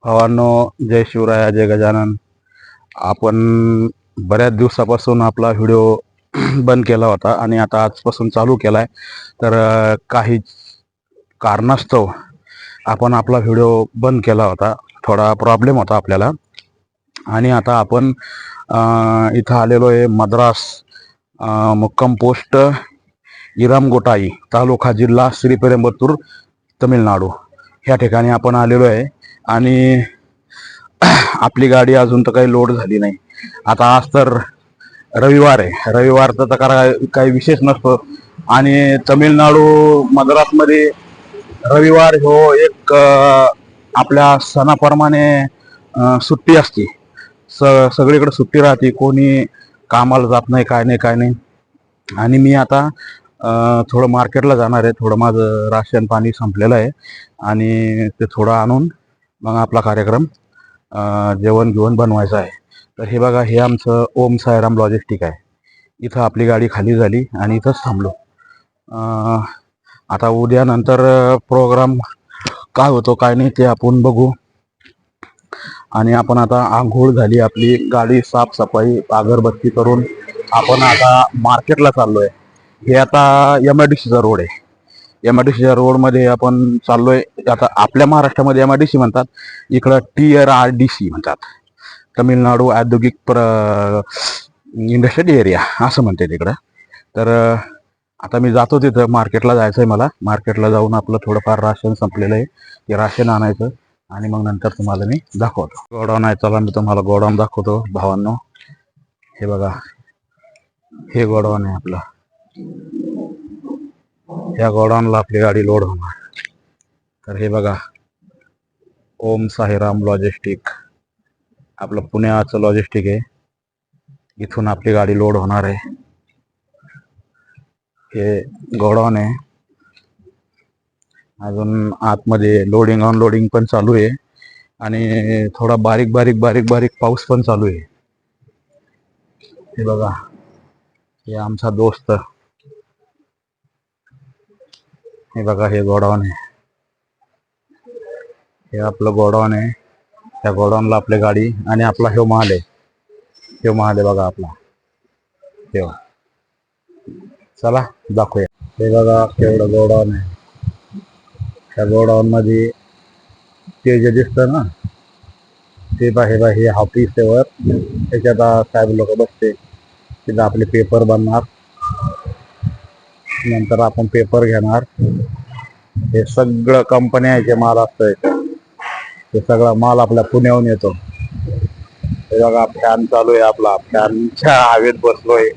भावांनो, जय शिवराय, जय गजानन. आपण बऱ्याच दिवसापासून आपला व्हिडिओ बंद केला होता आणि आता आजपासून चालू केलाय. तर काही कारणास्तव आपण आपला व्हिडिओ बंद केला होता. थोडा प्रॉब्लेम होता आपल्याला. आणि आता आपण इथं आलेलो आहे मद्रास, मुक्काम पोस्ट इरामगोटाई, तालुका जिल्हा श्रीपेरंबतूर, तमिळनाडू. ह्या ठिकाणी आपण आलेलो आहे. आणि आपली गाडी अजून तर काही लोड झाली नाही. आता आज तर रविवार आहे. रविवारचा तर काही विशेष नसतो. आणि तमिळनाडू मद्रासमध्ये रविवार हो एक आपल्या सणाप्रमाणे सुट्टी असते. सगळीकडे सुट्टी राहते. कोणी कामाला जात नाही, काय नाही काय नाही. आणि मी आता थोडं मार्केटला जाणार आहे. थोडं माझं राशन पाणी संपलेलं आहे आणि ते थोडं आणून मग आपला कार्यक्रम जेवण घेऊन बनवायचं आहे. तर हे बघा, हे आमचं ओम साईराम लॉजिस्टिक आहे. इथं आपली गाडी खाली झाली आणि इथंच थांबलो. आता उद्या नंतर प्रोग्राम काय होतो काय नाही ते आपण बघू. आणि आपण आता आंघोळ झाली, आपली गाडी साफसफाई अगरबत्ती करून आपण आता मार्केटला चाललोय. हे आता MIDCचा रोड आहे. MIDCच्या रोडमध्ये आपण चाललोय. आता आपल्या महाराष्ट्रामध्ये MIDC म्हणतात, इकडं TRRDC म्हणतात, तमिळनाडू औद्योगिक इंडस्ट्रियल एरिया असं म्हणते तिकडं. तर आता मी जातो तिथं. मार्केटला जायचं आहे मला. मार्केटला जाऊन आपलं थोडंफार राशन संपलेलं आहे, ते राशन आणायचं आणि मग नंतर तुम्हाला मी दाखवतो. गोडाऊन आहे, चला मी तुम्हाला गोडाऊन दाखवतो भावांनो. हे बघा, हे गोडाऊन आहे आपलं. या गोडाऊनला आपली गाडी लोड होणार. तर हे बघा, ओम साईराम लॉजिस्टिक, आपलं पुण्याचं लॉजिस्टिक आहे. इथून आपली गाडी लोड होणार आहे. हे गोडाऊन आहे. अजून आतमध्ये लोडिंग अनलोडिंग पण चालू आहे आणि थोडा बारीक बारीक बारीक बारीक पाऊस पण चालू आहे. हे बघा, हे आमचा दोस्त. हे बघा, हे गोडाऊन आहे. हे आपलं गोडाऊन आहे. त्या गोडाऊनला आपली गाडी आणि आपला हे माल आहे. हे माल आहे बघा आपला. हे चला दाखवूया. हे बघा केवढं गोडाऊन आहे. त्या गोडाऊन मध्ये ते जे दिसतं ना, ते हे ऑफिस वर त्याच्यात साहेब लोक बसते. तिथं आपले पेपर बनणार, नंतर आपण पेपर घेणार. हे सगळं कंपन्याचे माल असतं. ते सगळा माल आपल्या पुण्याहून येतो. हे बघा, फॅन चालू आहे आपला. फॅनच्या हवेत बसलोय.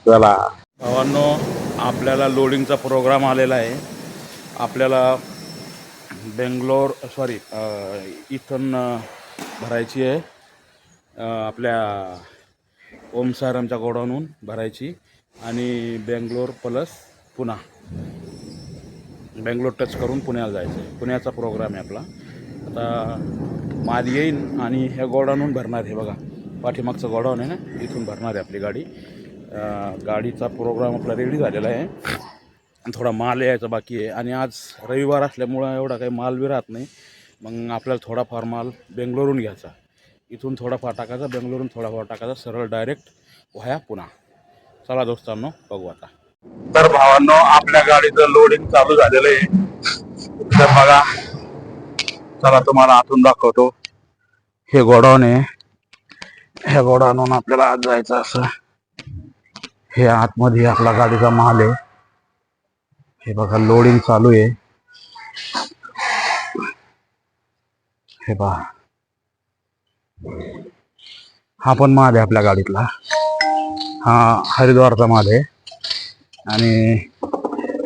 चला भावांनो, आपल्याला लोडिंगचा प्रोग्राम आलेला आहे. आपल्याला इथून भरायची आहे. आपल्या ओम साईरामच्या गोडाऊनहून भरायची आणि बेंगलोर प्लस पुणा, बेंगलोर टच करून पुण्याला जायचं आहे. पुण्याचा प्रोग्राम आहे आपला. आता माल येईन आणि ह्या गोडाऊनहून भरणार. हे बघा, पाठीमागचं गोडाऊन आहे ना, इथून भरणार आहे आपली गाडी. गाडीचा प्रोग्राम आपला रेडी झालेला आहे. थोडा माल यायचा बाकी आहे. आणि आज रविवार असल्यामुळं एवढा काही माल बी राहत नाही. मग आपल्याला थोडाफार माल बेंगलोरहून घ्यायचा. इथून थोडाफार टाकायचा, बेंगलोरहून थोडाफार टाकायचा, सरळ डायरेक्ट व्हाया पुणा. चला दोस्तांनो, बघू आता. तर भावांनो, आपल्या गाडीचं लोडिंग चालू झालेलं आहे. तर बघा, चला तुम्हाला आतून दाखवतो. हे गोडाऊन आहे. ह्या गोडाऊनहून आपल्याला आत जायचं असं. हे आतमध्ये आपला गाडीचा माल आहे. हे बघा, लोडिंग चालू आहे. हे पहा, हा पण माल आहे आपल्या गाडीतला. हा हरिद्वारचा माल आहे. आणि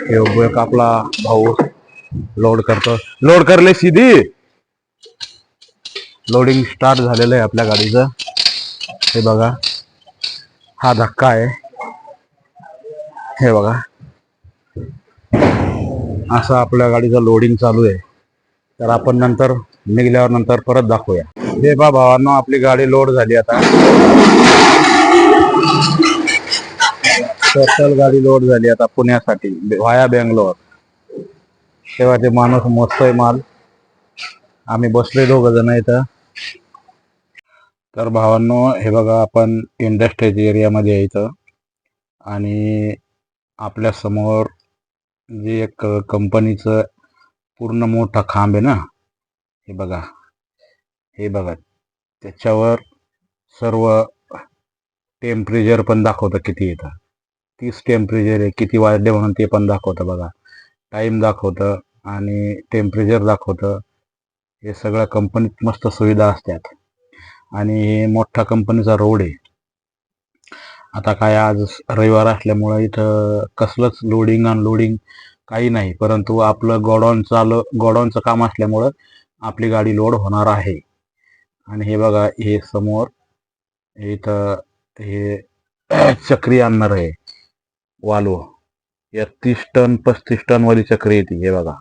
हे एक आपला भाऊ लोड करतो. लोड करले सीधी. लोडिंग स्टार्ट झालेलं आहे आपल्या गाडीचं. हे बघा, हा धक्का आहे. हे बघा, असं आपल्या गाडीचं लोडिंग चालू आहे. तर आपण नंतर निघल्यावर नंतर परत दाखवूया. हे बा भावांनो, आपली गाडी लोड झाली. आता टोटल गाडी लोड झाली आता पुण्यासाठी व्हाया बेंगलोर. तेव्हा ते माणूस मोजतोय माल. आम्ही बसलोय 2 जण इथं. तर भावांनो, हे बघा आपण इंडस्ट्रीज एरियामध्ये आहे इथं. आणि आपल्या समोर जे एक कंपनीचं पूर्ण मोठा खांब आहे ना, हे बघा, हे बघा, त्याच्यावर सर्व टेम्परेचर पण दाखवतं किती येतं. 30 टेम्परेचर आहे, किती वाजले म्हणून ते पण दाखवतं बघा. टाईम दाखवतं आणि टेम्परेचर दाखवतं. हे सगळ्या कंपनीत मस्त सुविधा असतात. आणि हे मोठा कंपनीचा रोड आहे. आता काय आज रविवार असल्यामुळं इथं कसलंच लोडिंग अनलोडिंग काही नाही, परंतु आपलं गोडाऊनचं काम असल्यामुळं आपली गाडी लोड होणार आहे. आणि हे बघा, हे समोर इथं हे चक्री आणणार आहे वालू. या 30 टन 35 टन वाली चक्री येते. हे बघा,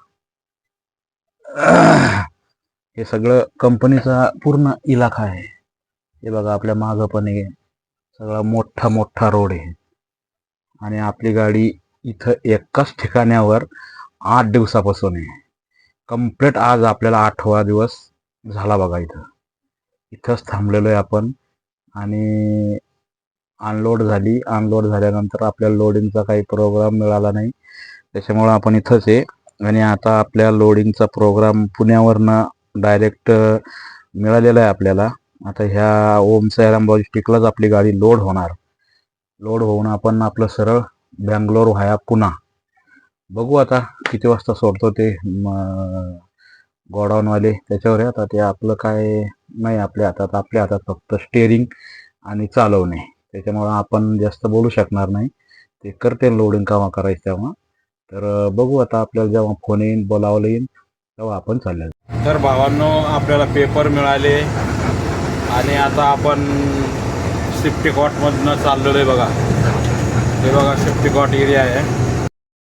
हे सगळं कंपनीचा पूर्ण इलाका आहे. हे बघा, आपल्या मागं पण आहे सगळा मोठा मोठा रोड आहे. आणि आपली गाडी इथं एकाच ठिकाणावर 8 दिवसापासून आहे. कंप्लीट आज आपल्याला 8वा दिवस झाला बघा. इथंच थांबलेलो आहे आपण. आणि अनलोड झाल्यानंतर आपल्याला लोडिंगचा काही प्रोग्राम मिळाला नाही, त्याच्यामुळं आपण इथंच आहे. आणि आता आपल्या लोडिंगचा प्रोग्राम पुण्यावरनं डायरेक्ट मिळालेला आहे आपल्याला. आता ह्या ओम साईराम लॉजिस्टिकलाच आपली गाडी लोड होऊन आपण आपलं सरळ बँगलोर व्हाया पुणा. बघू आता किती वाजता सोडतो ते गोडाऊनवाले, त्याच्यावर आहे. आता ते आपलं काय नाही आपल्या हातात फक्त स्टेअरिंग आणि चालवणे. त्याच्यामुळं आपण जास्त बोलू शकणार नाही. ते करते लोडिंग केव्हा करायचं तेव्हा. तर बघू आता, आपल्याला जेव्हा फोन येईल, बोलावलं येईल, तेव्हा आपण चालले. तर भावांनो, आपल्याला पेपर मिळाले आणि आता आपण सेफ्टी कॉटमधनं चाललेलो आहे बघा. हे बघा, सेफ्टी कॉट एरिया आहे.